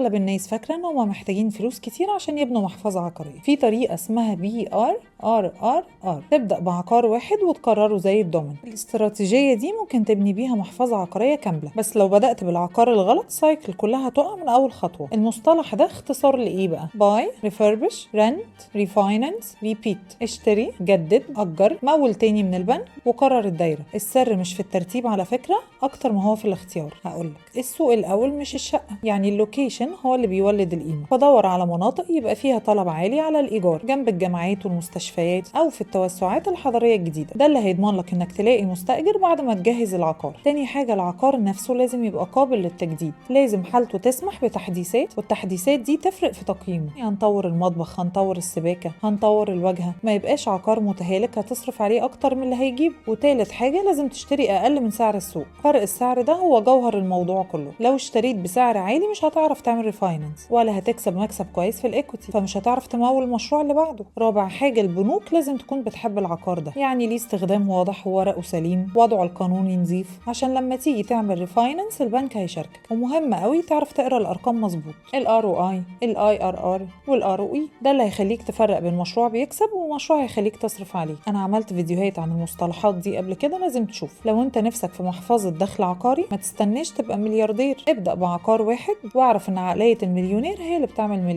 اغلب الناس فاكره ان هم محتاجين فلوس كتير عشان يبنوا محفظه عقاريه. في طريقه اسمها BRRRR، تبدا بعقار واحد وتكرره زي الضمن. الاستراتيجيه دي ممكن تبني بيها محفظه عقاريه كامله، بس لو بدات بالعقار الغلط سايكل كلها تقع من اول خطوه. المصطلح ده اختصار لايه بقى؟ باي، ريفربش، رنت، ريفاينانس، ريبيت. اشتري، جدد، اجر، مول تاني من البنك وكرر الدايره. السر مش في الترتيب على فكره اكتر ما هو في الاختيار. هقولك، السوق الاول مش الشقه، يعني اللوكيشن هو اللي بيولد القيمه. فدور على مناطق يبقى فيها طلب عالي على الايجار، جنب الجامعات والمستشفيات او في التوسعات الحضريه الجديده. ده اللي هيضمن لك انك تلاقي مستاجر بعد ما تجهز العقار. تاني حاجه، العقار نفسه لازم يبقى قابل للتجديد، لازم حالته تسمح بتحديثات، والتحديثات دي تفرق في تقييمه. يعني هنطور المطبخ، هنطور السباكه، هنطور الواجهه، ما يبقاش عقار متهالك هتصرف عليه اكتر من اللي هيجيب. وتالت حاجه، لازم تشتري اقل من سعر السوق. فرق السعر ده هو جوهر الموضوع كله. لو اشتريت بسعر عالي مش هتعرف تعمل ريفاينانس ولا هتكسب مكسب كويس في الايكوتي، فمش هتعرف تمول المشروع اللي بعده. رابع حاجه، البنوك لازم تكون بتحب العقار ده، يعني ليه استخدام واضح وورقه سليم، وضعه القانوني نظيف، عشان لما تيجي تعمل ريفاينانس البنك هيشاركك. ومهم قوي تعرف تقرا الارقام مظبوط، الROI، الIRR، والROE. ده اللي هيخليك تفرق بين مشروع بيكسب ومشروع هيخليك تصرف عليه. انا عملت فيديوهات عن المصطلحات دي قبل كده، لازم تشوف. لو انت نفسك في محفظه دخل عقاري ما تستناش تبقى ملياردير، ابدا بعقار واحد واعرف ان عقليه المليونير هي اللي بتعمل مليون.